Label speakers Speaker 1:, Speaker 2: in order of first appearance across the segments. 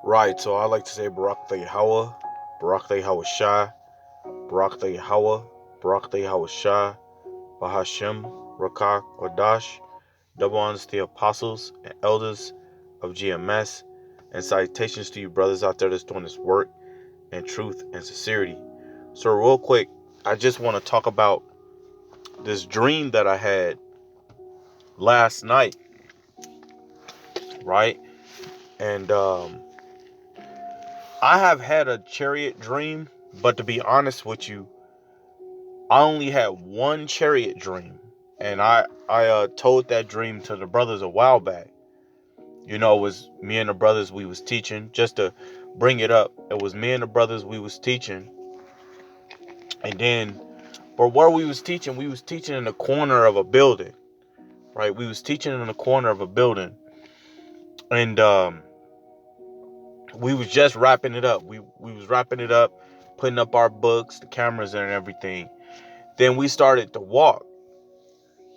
Speaker 1: Right, so I like to say Barak Hawa, Barak Shah, Barak Hawa, Barak Shah, Bahashem, Rakak, Kodash, double honors to the apostles and elders of GMS, and salutations to you brothers out there that's doing this work in truth and sincerity. So real quick, I just want to talk about this dream that I had last night, right? And I have had a chariot dream, but to be honest with you, I only had one chariot dream, and I told that dream to the brothers a while back. You know, it was me and the brothers we was teaching. Just to bring it up, it was me and the brothers we was teaching, and then, but where we was teaching in the corner of a building, right? We was teaching in the corner of a building, and we was just wrapping it up. We was wrapping it up, putting up our books, the cameras, and everything. Then we started to walk.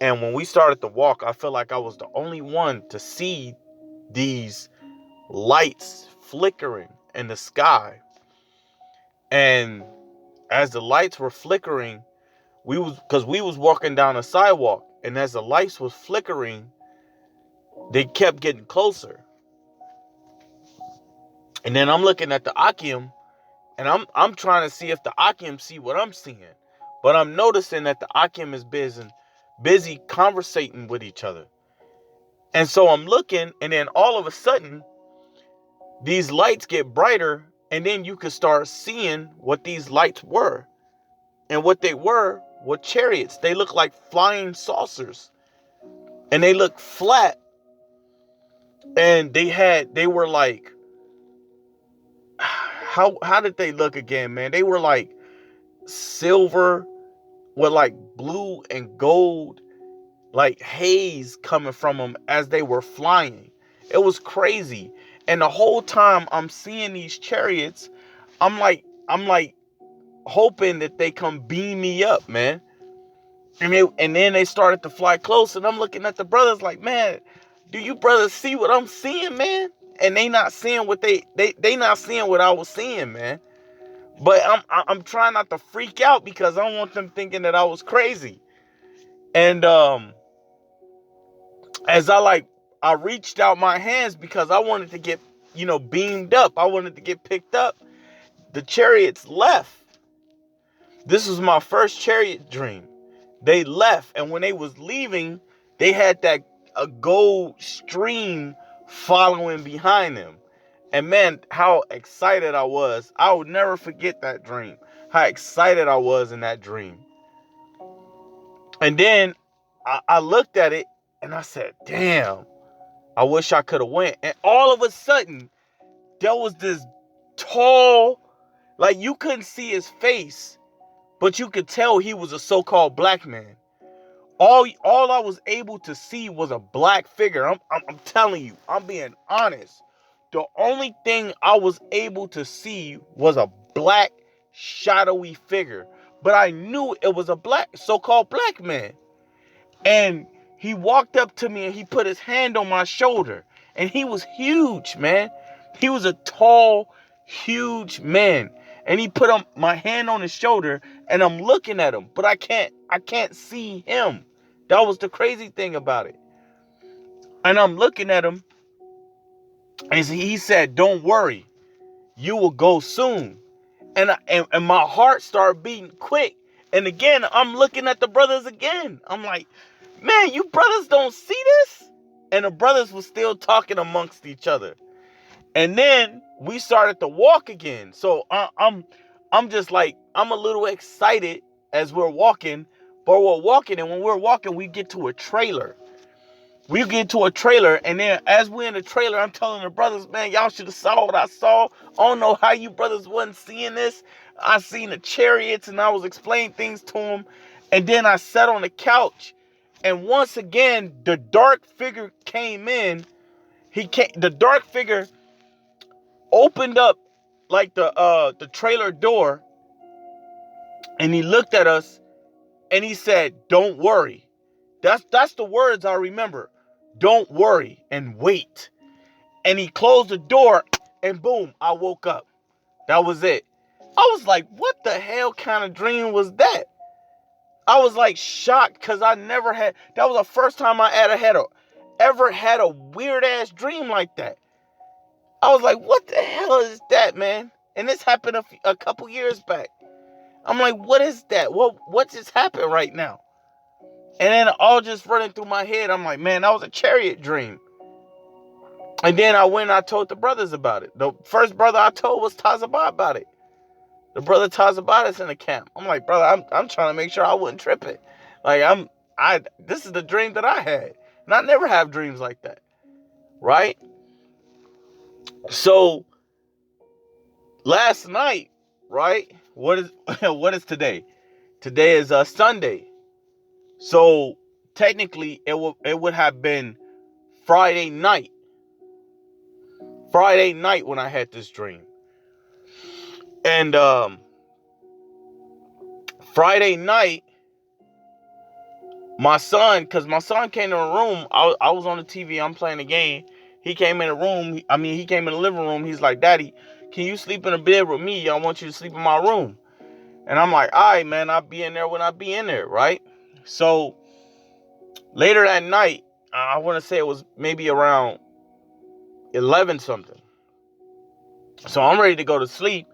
Speaker 1: And when we started to walk, I felt like I was the only one to see these lights flickering in the sky. And as the lights were flickering, we was walking down a sidewalk, and as the lights was flickering, they kept getting closer. And then I'm looking at the Akim, and I'm trying to see if the Akim see what I'm seeing. But I'm noticing that the Akim is busy conversating with each other. And so I'm looking, and then all of a sudden, these lights get brighter, and then you could start seeing what these lights were. And what they were chariots. They look like flying saucers. And they look flat. And they were like, how did they look again, man? They were like silver with like blue and gold, like haze coming from them as they were flying. It was crazy. And the whole time I'm seeing these chariots, I'm like hoping that they come beam me up, man. And then they started to fly close, and I'm looking at the brothers like, man, do you brothers see what I'm seeing, man? And they not seeing what they not seeing what I was seeing, man. But I'm trying not to freak out because I don't want them thinking that I was crazy. And as I reached out my hands because I wanted to get, beamed up. I wanted to get picked up. The chariots left. This was my first chariot dream. They left, and when they was leaving, they had that a gold stream following behind them. And man, how excited I was. I would never forget that dream. How excited I was in that dream. And then I looked at it and I said, damn, I wish I could have went. And all of a sudden, there was this tall, like you couldn't see his face, but you could tell he was a so-called black man. All I was able to see was a black figure. I'm telling you, I'm being honest. The only thing I was able to see was a black, shadowy figure. But I knew it was a so-called black man. And he walked up to me and he put his hand on my shoulder. And he was huge, man. He was a tall, huge man. And he put my hand on his shoulder, and I'm looking at him, but I can't see him. That was the crazy thing about it. And I'm looking at him, and he said, "Don't worry, you will go soon." And my heart started beating quick. And again, I'm looking at the brothers again. I'm like, man, you brothers don't see this? And the brothers were still talking amongst each other. And then we started to walk again. So I'm just like, I'm a little excited as we're walking. But we're walking, and when we're walking, we get to a trailer. We get to a trailer, and then as we're in the trailer, I'm telling the brothers, man, y'all should have saw what I saw. I don't know how you brothers wasn't seeing this. I seen the chariots, and I was explaining things to them. And then I sat on the couch, and once again, the dark figure came in. The dark figure opened up like the trailer door, and he looked at us, and he said, "Don't worry." That's the words I remember. Don't worry and wait. And he closed the door, and boom, I woke up. That was it. I was like, what the hell kind of dream was that? I was like shocked because I never had, that was the first time I ever had a weird ass dream like that. I was like, what the hell is that, man? And this happened a couple years back. I'm like, what is that? What just happened right now? And then all just running through my head, I'm like, man, that was a chariot dream. And then I went and I told the brothers about it. The first brother I told was Tazabah about it. The brother Tazabah is in the camp. I'm like, brother, I'm trying to make sure I wouldn't trip it. Like this is the dream that I had. And I never have dreams like that. Right? So last night, right? What is today? Today is Sunday. So technically it would have been Friday night. Friday night when I had this dream. And Friday night, my son came in the room. I was on the TV, I'm playing the game. He came in the room. He came in the living room. He's like, Daddy, can you sleep in a bed with me? I want you to sleep in my room. And I'm like, all right, man, I'll be in there when I be in there, right? So later that night, I want to say it was maybe around 11 something. So I'm ready to go to sleep.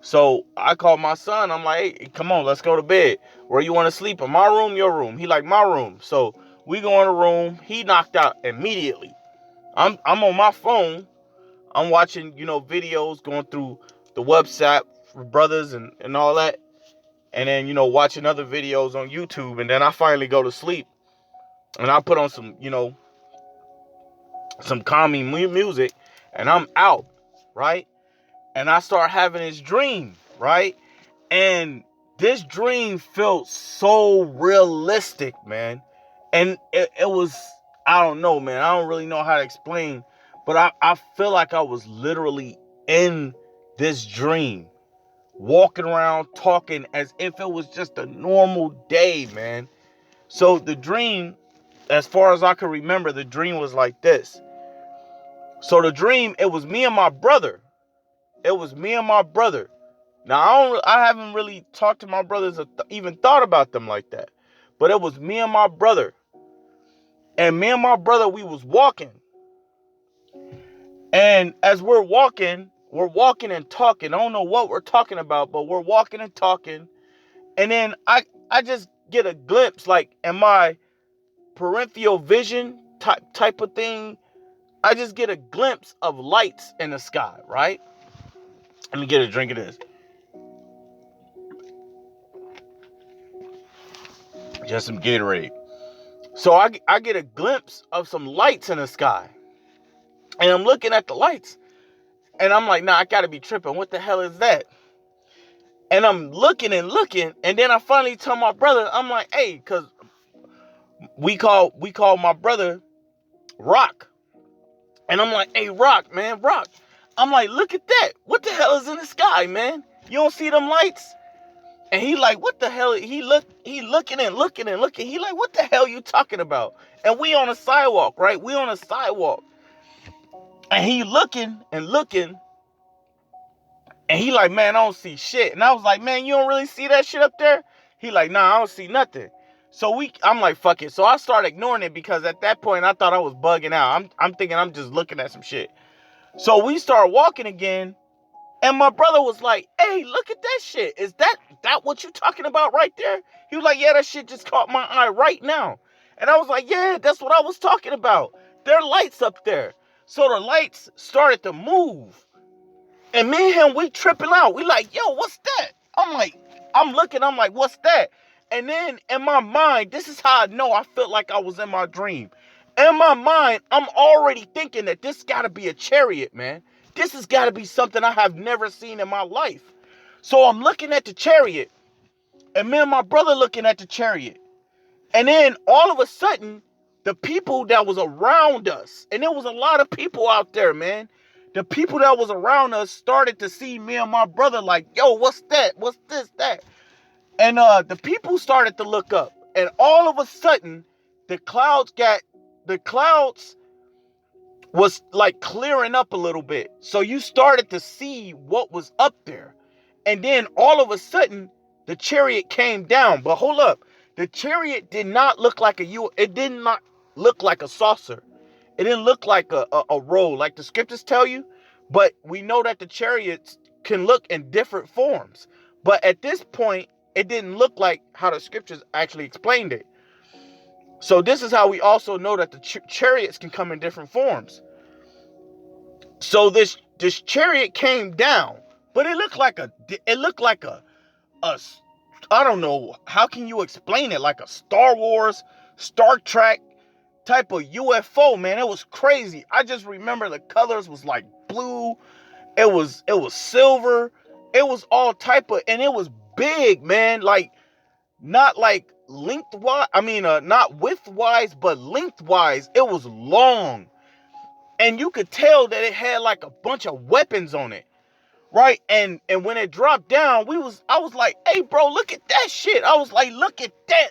Speaker 1: So I called my son. I'm like, hey, come on, let's go to bed. Where you want to sleep? In my room, your room? He like, my room. So we go in the room. He knocked out immediately. I'm on my phone. I'm watching, videos, going through the WhatsApp for brothers and all that. And then, watching other videos on YouTube. And then I finally go to sleep. And I put on some calming music. And I'm out, right? And I start having this dream, right? And this dream felt so realistic, man. And it was, I don't know, man. I don't really know how to explain. But I feel like I was literally in this dream. Walking around, talking as if it was just a normal day, man. So the dream, as far as I can remember, the dream was like this. So the dream, it was me and my brother. It was me and my brother. Now, I haven't really talked to my brothers or even thought about them like that. But it was me and my brother. And me and my brother, we was walking. And as we're walking and talking. I don't know what we're talking about, but we're walking and talking. And then I just get a glimpse, like in my peripheral vision type of thing. I just get a glimpse of lights in the sky, right? Let me get a drink of this. Just some Gatorade. So I get a glimpse of some lights in the sky. And I'm looking at the lights. And I'm like, nah, I gotta be tripping. What the hell is that? And I'm looking. And then I finally tell my brother, I'm like, hey, because we call my brother Rock. And I'm like, hey, Rock, man, Rock. I'm like, look at that. What the hell is in the sky, man? You don't see them lights? And he like, what the hell? He looking. He like, what the hell you talking about? And we on a sidewalk, right? We on a sidewalk. And he looking. And he like, man, I don't see shit. And I was like, man, you don't really see that shit up there? He like, nah, I don't see nothing. So I'm like, fuck it. So I started ignoring it because at that point I thought I was bugging out. I'm thinking I'm just looking at some shit. So we start walking again. And my brother was like, hey, look at that shit. Is that what you talking about right there? He was like, yeah, that shit just caught my eye right now. And I was like, yeah, that's what I was talking about. There are lights up there. So the lights started to move. And me and him, we tripping out. We like, yo, what's that? I'm looking, I'm like, what's that? And then in my mind, this is how I know I felt like I was in my dream. In my mind, I'm already thinking that this gotta be a chariot, man. This has got to be something I have never seen in my life. So I'm looking at the chariot. And me and my brother looking at the chariot. And then all of a sudden, the people that was around us. And there was a lot of people out there, man. The people that was around us started to see me and my brother like, yo, what's that? What's this, that? And the people started to look up. And all of a sudden, the clouds was like clearing up a little bit. So you started to see what was up there. And then all of a sudden, the chariot came down. But hold up. The chariot did not look like it did not look like a saucer. It didn't look like a roll like the scriptures tell you. But we know that the chariots can look in different forms. But at this point, it didn't look like how the scriptures actually explained it. So this is how we also know that the chariots can come in different forms. So this chariot came down, but it looked like a I don't know, how can you explain it? Like a Star Wars, Star Trek type of UFO, man. It was crazy. I just remember the colors was like blue, it was silver, it was all type of, and it was big, man. Like not like lengthwise, not widthwise, but lengthwise. It was long. And you could tell that it had like a bunch of weapons on it. Right? And when it dropped down, I was like, hey bro, look at that shit. I was like, look at that.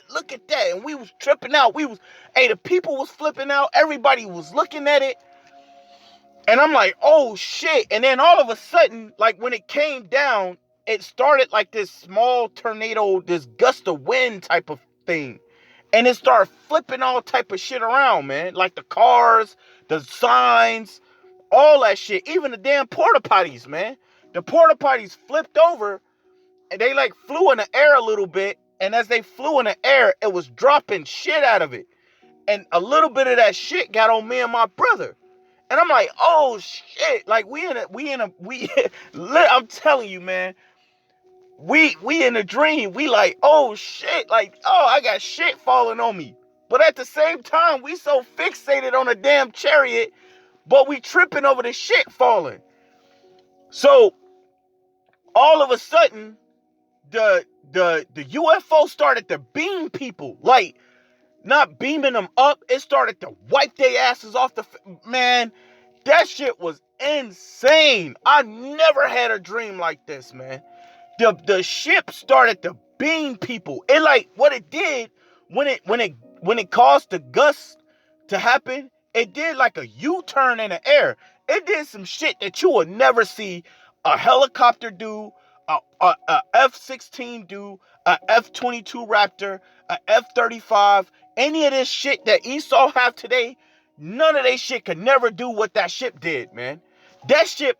Speaker 1: And we was tripping out. The people was flipping out. Everybody was looking at it. And I'm like, oh shit. And then all of a sudden, like when it came down, it started like this small tornado, this gust of wind type of thing. And it started flipping all type of shit around, man. Like the cars, the signs, all that shit. Even the damn porta potties, man. The porta potties flipped over and they like flew in the air a little bit. And as they flew in the air, it was dropping shit out of it. And a little bit of that shit got on me and my brother. And I'm like, oh shit. Like I'm telling you, man. We in a dream. We like, oh shit. Like, oh, I got shit falling on me. But at the same time, we so fixated on a damn chariot, but we tripping over the shit falling. So all of a sudden, the UFO started to beam people. Like, not beaming them up. It started to wipe their asses off man, that shit was insane. I never had a dream like this, man. The ship started to beam people. It like what it did when it caused the gust to happen, it did like a U-turn in the air. It did some shit that you would never see a helicopter do, a F-16 do, a F-22 Raptor, a F-35, any of this shit that Esau have today. None of that shit could never do what that ship did, man. That shit,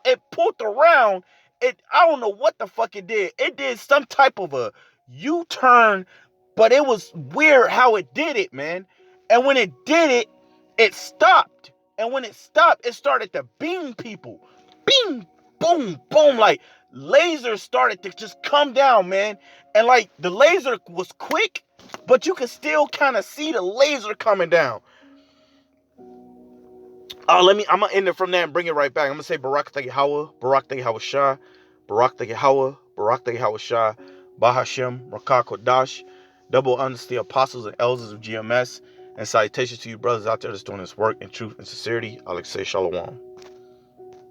Speaker 1: it pulled around. I don't know what the fuck it did. It did some type of a U-turn, but it was weird how it did it, man. And when it did it, it stopped. And when it stopped, it started to beam people. Bing, boom, boom. Like lasers started to just come down, man. And like the laser was quick, but you could still kind of see the laser coming down. I'm gonna end it from there and bring it right back. I'm gonna say Barak Yahweh, Barak Yahweh Shah, Barak Yahweh, Barak Yahweh Shah, Bahashem, Rakah Kodash, double honors to the apostles and elders of GMS, and salutations to you brothers out there that's doing this work in truth and sincerity. Alexei Shalom.